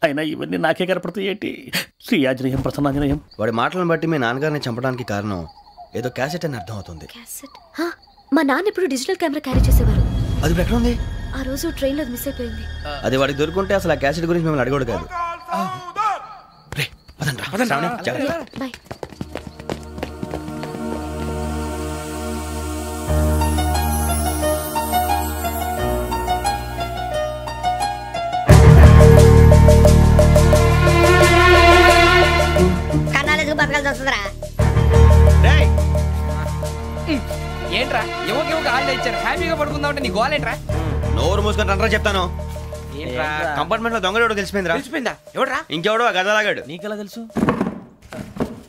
అయినా ఇవన్నీ నాకే కనపడతాయి ఏంటి? శ్రీ ఆంజనేయం ప్రసన్నాంజనేయం. వాడి మాటలను బట్టి మీ నాన్నగారిని చంపడానికి కారణం ఏదో క్యాసెట్ అని అర్థం అవుతుంది. మా నాన్న ఇప్పుడు డిజిటల్ కెమెరా క్యారీ చేసేవారు. అది ఇప్పుడు ఎక్కడ ఉంది? ఆ రోజు ట్రైన్ లో మిస్ అయిపోయింది. అది వాడికి దొరుకుంటే అసలు ఆ క్యాసెట్ గురించి మిమ్మల్ని అడగడు కాదు. బాయ్. ఏంట్రా ఎవరికి హాలిడే ఇచ్చారు? హ్యాపీగా పడుకుందాం అంటే నీ గోల్ ఏంట్రా? నోరు మూసుకొని రండ్రా చెప్తాను. కంపార్ట్మెంట్ లో దొంగడు తెలిసిపోయిందిరా. తెలిసిపోయిందా? ఎవడ్రా? ఇంకెవడో ఆ గదలాగాడు. నీకెలా తెలుసు?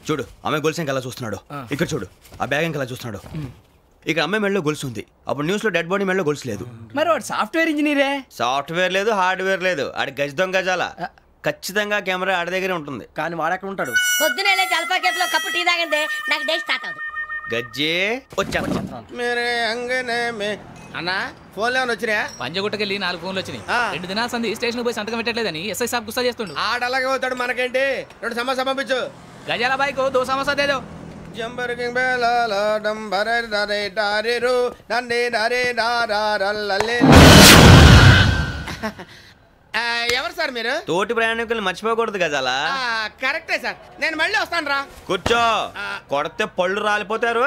చూడు అమ్మాయి గొలుసు ఇంకలా చూస్తున్నాడు. ఇక్కడ చూడు ఆ బ్యాగ్ ఇంకలా చూస్తున్నాడు. ఇక్కడ అమ్మాయి మెడలో గొలుసు ఉంది. అప్పుడు న్యూస్ లో డెడ్ బాడీ మెడలో గొలుసు లేదు. మరి వాడు సాఫ్ట్వేర్ ఇంజనీరే. సాఫ్ట్వేర్ లేదు, హార్డ్వేర్ లేదు. ఆడి గజ దొంగ గజాల. ఖచ్చితంగా కెమెరా ఆడి దగ్గరే ఉంటుంది. కానీ వాడెక్కడ ఉంటాడు? పొద్దునే జలపా కేఫ్ లో కప్పు టీ తాగిందే నాకు డే స్టార్ట్ అవుతుంది. గజ్జే వచ్చా అన్నా ఫోన్లో ఏమైనా వచ్చినాయా? పంజగుట్టకెళ్ళి 4 ఫోన్లు వచ్చినాయి. 2 దినాల సంది స్టేషన్ పోయి సంతకం పెట్టలేదని ఎస్ఐ సాబ్ గుస్తా చేస్తుండు. ఆడలాగే పోతాడు, మనకేంటి? 2 సమోసా పంపించు. గజాల బైక్ 2 సమోసా దేదో. జంబరకింగ్ బేలాల డంబరే డరే డారిరు నన్నే డరే డారల్లలే. ఎవరు సార్ మీరు? తోటి ప్రయాణికులు మర్చిపోకూడదు గజాల. కరెక్టే సార్, నేను మళ్ళీ వస్తాను రా. కూర్చో, కొడితే పళ్ళు రాలిపోతారు.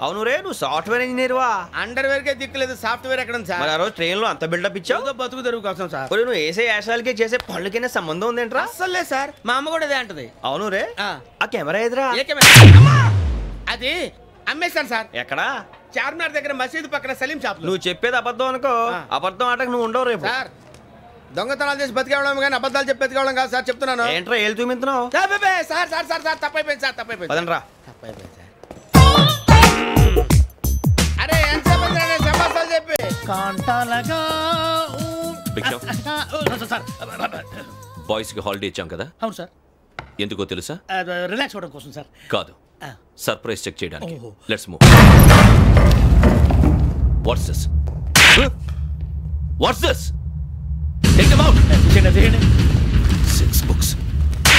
అవును రే, నువ్వు సాఫ్ట్వేర్ ఇంజనీర్ వా? అండర్వేర్ కే దిక్కులేదు, సాఫ్ట్వేర్ ఎక్కడ ఉంది సార్? మరి ఆ రోజు ట్రైన్ లో అంత బిల్డప్ ఇచ్చావు. బతుకు తెరుగు కోసం సార్. నువ్వు వేసే యాశాలకి చేసే పళ్ళకైనా సంబంధం ఉందేంట్రా? అస్సలు లేదు సార్, మా అమ్మ కూడా అదే అంటది. అవును రే, ఆ కెమెరా ఎదురా? అది అమ్మేశాను సార్. ఎక్కడా? చార్మినార్ దగ్గర మసీదు పక్కన సలీం షాప్. నువ్వు చెప్పేది అబద్ధం అనుకో. అబద్ధం ఆటకు నువ్వు ఉండవు రేపు. సార్ దొంగతనాలు చేసి బతికేవడం కానీ అబద్ధాలు చెప్పి బతికేవడం కాదు సార్, చెప్తున్నాను. ఏంట్రా ఏళ్ళు చూపించున్నావు? సార్ సార్ సార్ సార్ తప్పైపోయింది సార్, తప్పైపోయింది. పదండ్రా. తప్పైపోయింది సార్. అరే ఎంతసేపు సమస్యలు చెప్పి కాంటాలగా బాయ్స్ కి హాలిడే ఇచ్చాం కదా? అవును సార్. ఎందుకో తెలుసా? రిలాక్స్ అవ్వడం కోసం సార్. కాదు, సర్ప్రైజ్ చెక్ చేయడానికి. Let's move. What's this? What's this? Take them out. చేయండి. 6 books.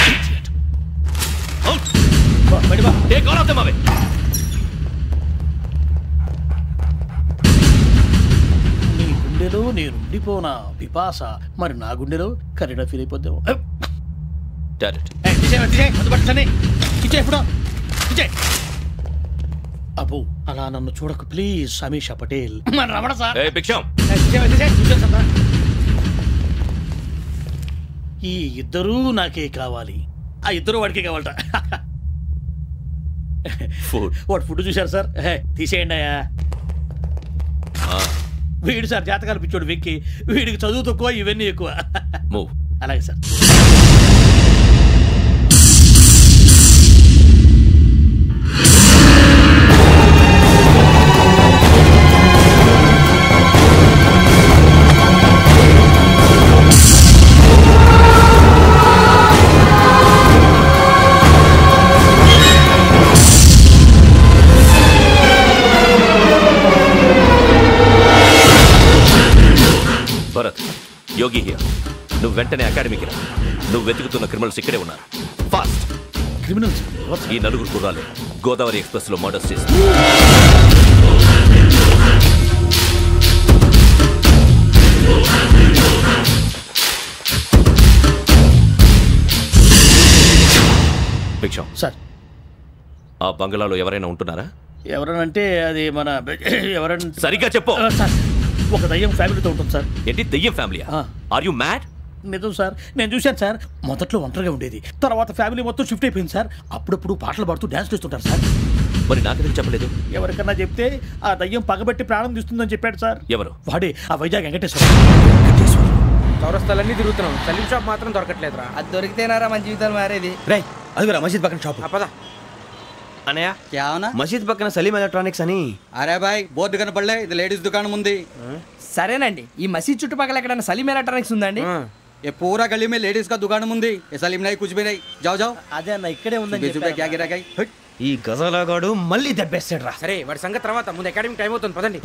Idiot. Out. బయట బా. Take all of them away. నీ గుండెలో నేనుండిపోనా పిపాస, మరి నా గుండెలో కరీడా ఫీల్ అయిపోద్దాము. అబ్బో అలా నన్ను చూడకు ప్లీజ్. సమీషా పటేల్. రమణ సార్. ఈ ఇద్దరూ నాకే కావాలి. ఆ ఇద్దరు వాడికే కావాలట. వాడు ఫుడ్ చూశారు సార్. తీసేయండి అయ్యా. వీడు సార్ జాతకాలు పిచ్చోడు వెక్కి. వీడికి చదువు తక్కువ, ఇవన్నీ ఎక్కువ. అలాగే సార్. Bharat, Yogi here. నువ్వు వెంటనే అకాడమీకి రా. నువ్వు వెతుకుతున్న క్రిమినల్స్ ఇక్కడే ఉన్నారు. ఫాస్ట్. క్రిమినల్స్? ఈ 4 కుర్రాలు గోదావరి ఎక్స్ప్రెస్ లో మర్డర్స్ చేస్తారు. భిక్షం సార్, ఆ బంగ్లాలో ఎవరైనా ఉంటున్నారా? ఎవరనంటే అది మన ఎవరైనా సరిగ్గా చెప్పు సార్. ఒక దయ్యం ఫ్యామిలీతో ఉంటుంది సార్. ఏంటి దయ్యం ఫ్యామిలీ? Are you mad? నిజం సార్, నేను చూశాను సార్. మొదట్లో ఒంటరిగా ఉండేది, తర్వాత ఫ్యామిలీ మొత్తం షిఫ్ట్ అయిపోయింది సార్. అప్పుడప్పుడు పాటలు పాడుతూ డ్యాన్స్ చేస్తుంటారు సార్. మరి నాకెందుకు చెప్పలేదు? ఎవరికన్నా చెప్తే ఆ దయ్యం పగబెట్టి ప్రాణం తీస్తుందని చెప్పాడు సార్. ఎవరు? వాడే, ఆ వైజాగ్ వెంకటేశ్వర. చౌరస్తాలన్నీ తిరుగుతున్నాం, సలీం షాప్ మాత్రం దొరకట్లేదురా. అది దొరికితేనారా మన జీవితాలు మారేది. రేయ్ అదిగురా మసీద్ పక్కన షాప్. పద అనయ్య. క్యా అవునా? మసీద్ పక్కన సలీం ఎలక్ట్రానిక్స్ అని. అరే బాయ్ బోర్డు కనపడలే, ఇది లేడీస్ దుకాణం ఉంది. సరేనండి, ఈ మసీద్ చుట్టుపక్కల ఎక్కడైనా సలీం ఎలక్ట్రానిక్స్ ఉందండి? ये पूरा गली में लेडीज का दुकान मुंदी, ये सलीम नहीं कुछ भी नहीं. जाओ जाओ. అదే అన్న ఇక్కడే ఉందని చెప్పారు. क्या गिरा गई? ఈ గజాలగాడు మళ్ళీ దెబ్బేస్తాడు రా. సరే వాడి సంగతి తర్వాత, ముందు అకాడమిక్ టైం అవుతుంది, పదండి.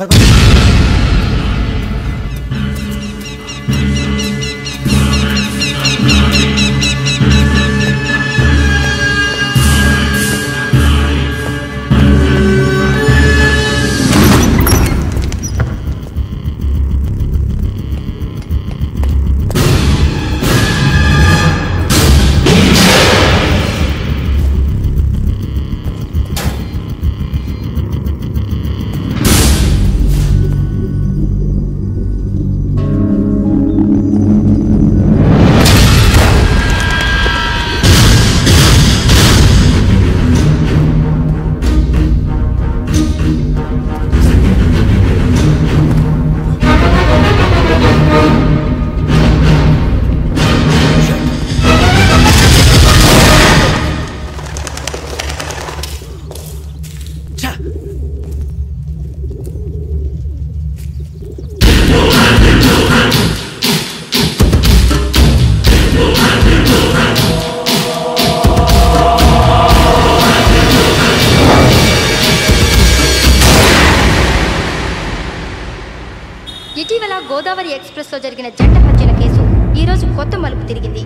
గోదావరి ఎక్స్ప్రెస్లో జరిగిన జంట హత్యల కేసు ఈరోజు కొత్త మలుపు తిరిగింది.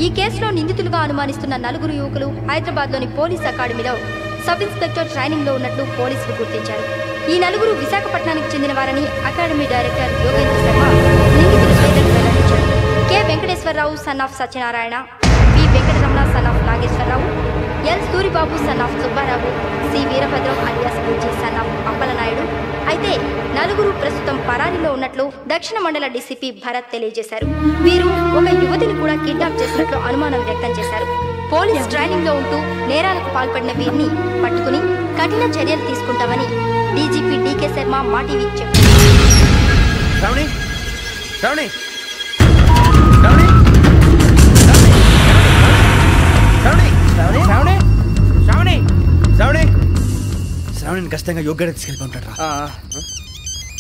ఈ కేసులో నిందితులుగా అనుమానిస్తున్న 4 యువకులు హైదరాబాద్లోని పోలీస్ అకాడమీలో సబ్ ఇన్స్పెక్టర్ ట్రైనింగ్లో ఉన్నట్లు పోలీసులు గుర్తించారు. ఈ 4 విశాఖపట్నానికి చెందిన వారని అకాడమీ డైరెక్టర్ యోగేంద్ర శర్మ నిందితుల పేర్లను వెల్లడించారు. K Venkateswararao son of Satyanarayana, P Venkataramana son of Nageswararao, L Suribabu son of Subbarao, C Veerabhadram alias Bujji son of Appalanaidu. అయితే 4 ప్రస్తుతం పరారీలో ఉన్నట్లు దక్షిణ మండల డీసీపీ భరత్ తెలియజేశారు. వీరు ఒక యువతిని కూడా కిడ్నాప్ చేసినట్లు అనుమానం వ్యక్తం చేశారు. పోలీస్ ట్రైనింగ్ లో ఉంటూ నేరాలకు పాల్పడిన వీరిని పట్టుకుని కఠిన చర్యలు తీసుకుంటామని డీజీపీ డీకే శర్మ మా టీవీకి చెప్పారు. శ్రావణిని ఖచ్చితంగా యోగ్యత తీసుకెళ్ళి ఉంటాడు.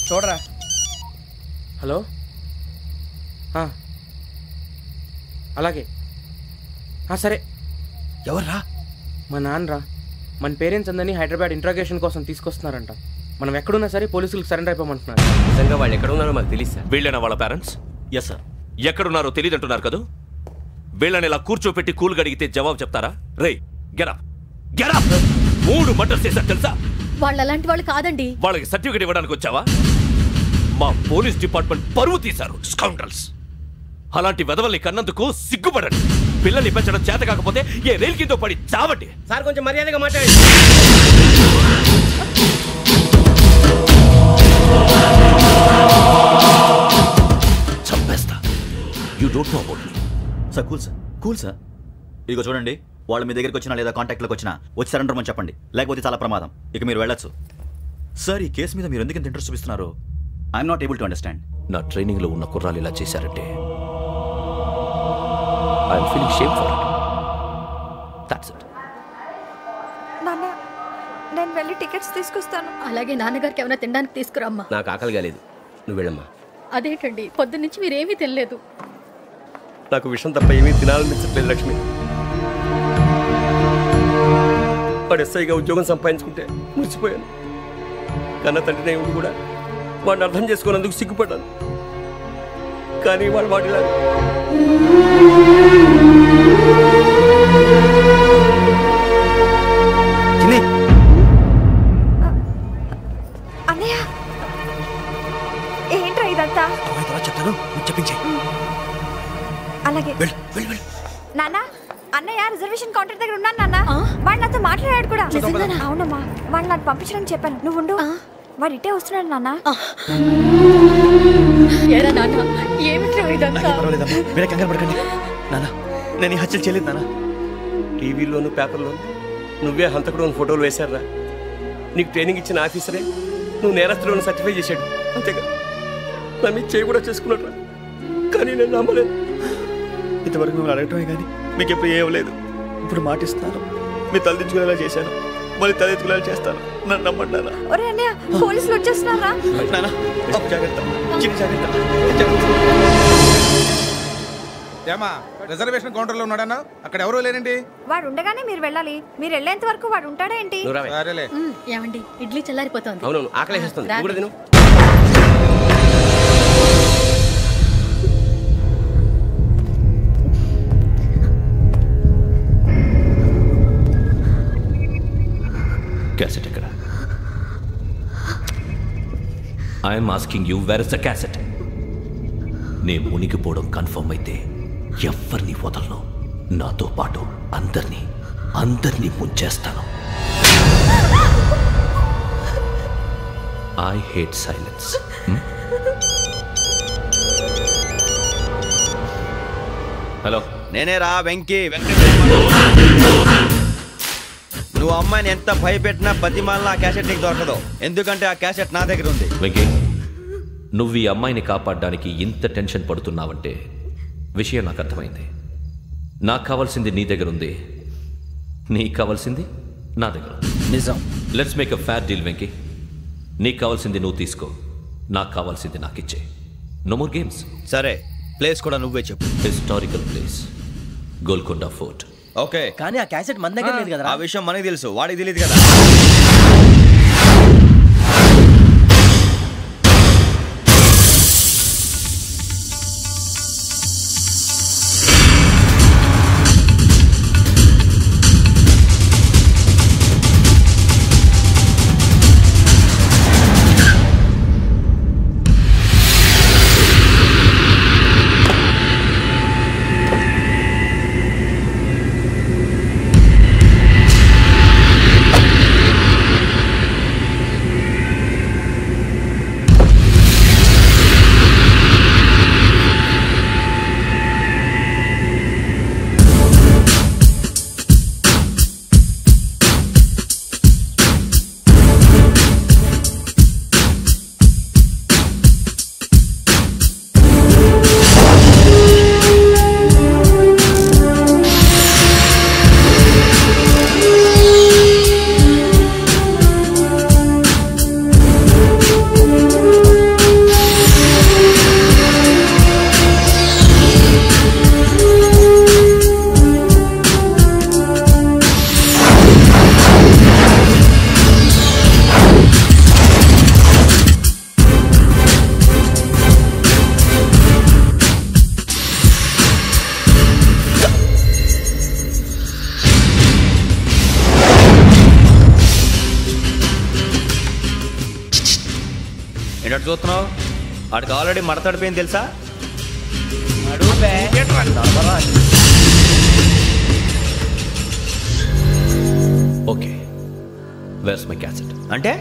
చూడరా. హలో, అలాగే సరే. ఎవర్రా? మా నాన్నరా. మన పేరెంట్స్ అందరినీ హైదరాబాద్ ఇంట్రాగేషన్ కోసం తీసుకొస్తున్నారంట. మనం ఎక్కడున్నా సరే పోలీసులకు సరెండర్ అయిపోమంటున్నారు. నిజంగా వాళ్ళు ఎక్కడ ఉన్నారో మాకు తెలియదు సార్. వీళ్ళేనా వాళ్ళ పేరెంట్స్? Yes sir. ఎక్కడున్నారో తెలియదు అంటున్నారు కదా. వీళ్ళని ఇలా కూర్చోపెట్టి కూల్ అడిగితే జవాబు చెప్తారా? రే గెటప్ గెటప్. 3 మర్డర్స్ చేశారు తెలుసా? వాళ్ళు అలాంటి వాళ్ళు కాదండి. వాళ్ళకి సర్టిఫికేట్ ఇవ్వడానికి వచ్చావా? మా పోలీస్ డిపార్ట్మెంట్ పరువు తీశారు స్కౌండ్రల్స్. అలాంటి వెధవల్ని కన్నందుకు సిగ్గుపడండి. పిల్లల్ని పెంచడం చేత కాకపోతే ఏ రైలు కింద పడి చావండి. సార్ కొంచెం మర్యాదగా మాట్లాడండి. చంపేస్తా. You don't know about me. Sir cool sir. ఇదిగో చూడండి, వాళ్ళు మీ దగ్గరికి వచ్చినా లేదా కాంటాక్ట్లోకి వచ్చినా వచ్చి సరెండర్ అని చెప్పండి, లేకపోతే చాలా ప్రమాదం. ఇక మీరు వెళ్ళొచ్చు. సార్, ఈ కేసు మీద మీరు ఎందుకు ఇంత ఇంట్రెస్ట్ చూపిస్తున్నారు? I'm not able to understand. నా ట్రైనింగ్ లో ఉన్న కుర్రాలు ఇలా చేశారంటే I'm feeling shame for it. That's it. నాన్న, నేను వెళ్ళి టికెట్స్ తీసుకొస్తాను. అలాగే నాన్నగారికి ఏమైనా తినడానికి తీసుకురామ్మా. నాకు ఆకలి కాలేదు, నువ్వు వెళ్ళమ్మా. అదేంటండి, పొద్దున్నుంచి మీరేమీ తినలేదు. నాకు విషయం తప్ప ఏమీ తినాలనిపించట్లేదు లక్ష్మి. వాడు ఎస్ఐగా ఉద్యోగం సంపాదించుకుంటే మురిసిపోయాను. కన్న తండ్రినే ఉండి కూడా వాడిని అర్థం చేసుకున్నందుకు సిగ్గుపడ్డాను. కానీ వాడిలా అన్నయ్య, ఏంట్రా ఇదంతా? చెప్తాను, చెప్పించే. అలాగే నాన్న. అన్నయ్య రిజర్వేషన్ కౌంటర్ దగ్గర ఉన్నాను నాన్న. వాడు నాతో మాట్లాడాడు కూడా. అవునమ్మా, వాడు నాకు పంపించడానికి చెప్పాను. నువ్వు ఉండు, వాడు ఇట్టే వస్తున్నాడు నాన్న. నేను ఈ హత్యలు చేయలేదు నాన్న. టీవీలోను పేపర్లోను నువ్వే హంతకుడు ఫోటోలు వేశారా? నీకు ట్రైనింగ్ ఇచ్చిన ఆఫీసరే నువ్వు నేరస్తులను సర్టిఫై చేశాడు. అంతేగా నా మీద చేయి కూడా చేసుకున్నట్రా. కానీ నేను నమ్మలేదు. ఇంతవరకు మిమ్మల్ని అడగటమే కానీ మీకు ఎప్పుడు ఏమలేదు. ఇప్పుడు మాటిస్తున్నాను, మీ తలదించుకునేలా చేశాను, మళ్ళీ తలెత్తుకునేలా చేస్తాను. నన్ను నమ్మండి నాన్న. ఒరే అన్నయ్య, పోలీసులు వచ్చేస్తున్నారా? ఏమా రిజర్వేషన్ కౌంటర్ లో ఉన్నాడన్నా? అక్కడ ఎవరూ లేనండి. వాడు ఉండగానే మీరు వెళ్ళాలి. మీరు వెళ్ళేంత వరకు వాడు ఉంటాడా ఏంటి? ఏమండి, ఇడ్లీ చల్లారిపోతుంది. అవును, ఆకలేస్తుంది. క్యాసెట్ ఎక్కడ? I'm asking you, where is the cassette? నే మునిగిపోవడం కన్ఫర్మ్ అయితే ఎవ్వరిని వదలను. నాతో పాటు అందరినీ ముంచేస్తాను. I hate silence. హలో, నేనే రా వెంకీ. నువ్వు అమ్మాయిని ఎంత భయపెట్టినా బతిమాలినా ఆ క్యాసెట్ నీకు దొరకదు. ఎందుకంటే ఆ క్యాసెట్ నా దగ్గర ఉంది. వెంకీ, నువ్వు ఈ అమ్మాయిని కాపాడడానికి ఇంత టెన్షన్ పడుతున్నావంటే విషయం నాకు అర్థమైంది. నాకు కావాల్సింది నీ దగ్గర ఉంది, నీకు కావాల్సింది నా దగ్గర. నిజం. Let's make a fair deal Venky. నీకు కావాల్సింది నువ్వు తీసుకో, నాకు కావాల్సింది నాకు ఇచ్చే. No more games. సరే, ప్లేస్ కూడా నువ్వే చెప్పు. Historical place, Golconda fort. Okay, కానీ ఆ క్యాసెట్ మన దగ్గర లేదు కదా. ఆ విషయం మనకి తెలుసు, వాడికి తెలియదు కదా. ఏంటంటే చూస్తున్నావు? వాడికి ఆల్రెడీ మడతడిపోయింది తెలుసా? Okay, where's my cassette? అంటే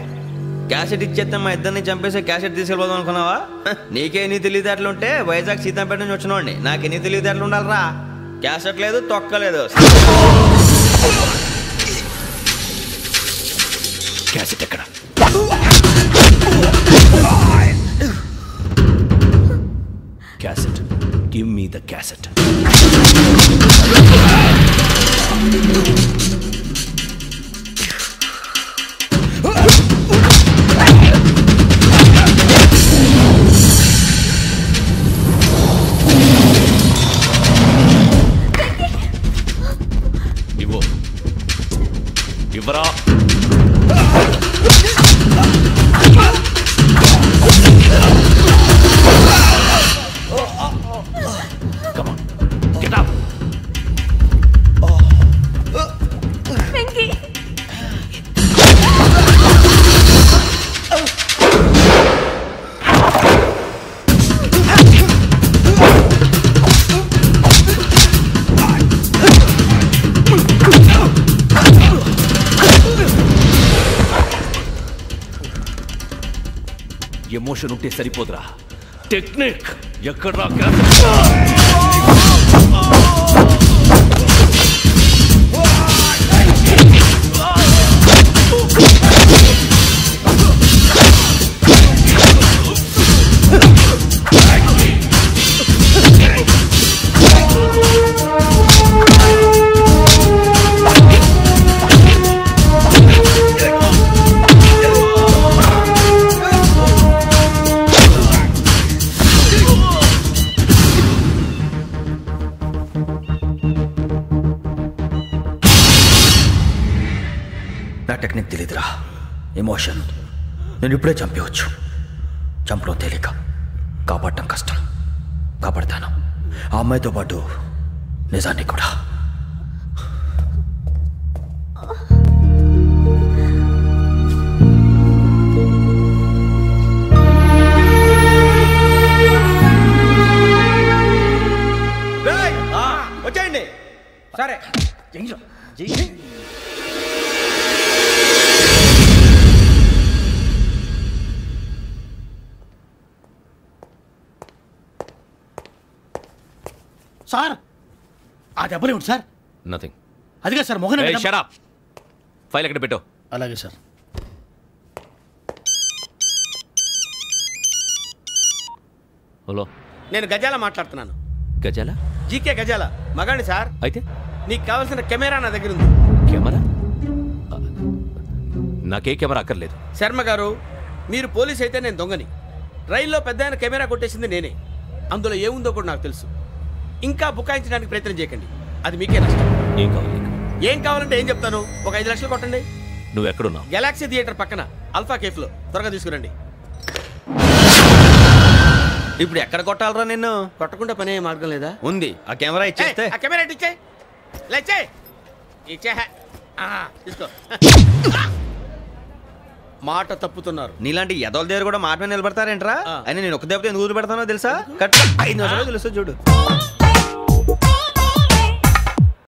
క్యాసెట్ ఇచ్చేస్తే మా ఇద్దరిని చంపేసి క్యాసెట్ తీసుకెళ్ళిపోదాం అనుకున్నావా? నీకే ఎన్ని తెలివితేటలు ఉంటే వైజాగ్ సీతంపేట నుంచి వచ్చినవాడిని. నాకు ఎన్ని తెలివితేటలు ఉండాలరా? క్యాసెట్ లేదు, తొక్కలేదు. క్యాసెట్ ఎక్కడ? Cassette, give me the cassette. ఇవ్వు, ఇవ్వరా. Come on, get up. Emotion ఉంటే సరిపోదురా, టెక్నిక్ ఎక్కడ్రా? నా టెక్నిక్ తెలీదురా, ఎమోషన్. నేను ఇప్పుడే చంపేవచ్చు. చంపడం తేలిక, కాపాడటం కష్టం. కాపాడతాను ఆ అమ్మాయితో పాటు నిజాన్ని కూడా. వచ్చేయండి. సరే, సార్ ఆ దెబ్బలు ఏమిటి సార్? నథింగ్. అదిగా sir Mohan. Shut up. File ఎక్కడ పెట్టు? అలాగే సార్. హలో, నేను గజాల మాట్లాడుతున్నాను. గజాల? జీకే గజాల మగాండి సార్. అయితే నీకు కావాల్సిన కెమెరా నా దగ్గర ఉంది. కెమెరా? నాకే కెమెరా అక్కర్లేదు. శర్మ గారు, మీరు పోలీస్ అయితే నేను దొంగని. రైల్లో పెద్ద ఆయన కెమెరా కొట్టేసింది నేనే. అందులో ఏముందో కూడా నాకు తెలుసు. ఇంకా బుకాయించడానికి ప్రయత్నం చేయకండి, అది మీకే నష్టం. ఏం కావాలి? ఏం కావాలంటే ఏం చెప్తాను. ఒక 5 లక్షలు కొట్టండి. నువ్వు ఎక్కడున్నావు? గెలాక్సీ థియేటర్ పక్కన అల్ఫా కేఫ్లో. త్వరగా తీసుకురండి. ఇప్పుడు ఎక్కడ కొట్టాలరా నిన్ను? కొట్టకుండా పనే మార్గం లేదా? ఉంది. ఆ కెమెరా ఇచ్చేస్తే. ఆ కెమెరా ఇచ్చే లేచే ఇచ్చే తీసుకో. మాట తప్పుతున్నారు. నీలాంటి ఎదల దగ్గర కూడా మాట మీద నిలబడతారేంట్రా? అని నేను ఒక దెబ్బతో ఎందుకు పెడతానో తెలుసా? కట్ 5 నిమిషాలు తెలుసు చూడు.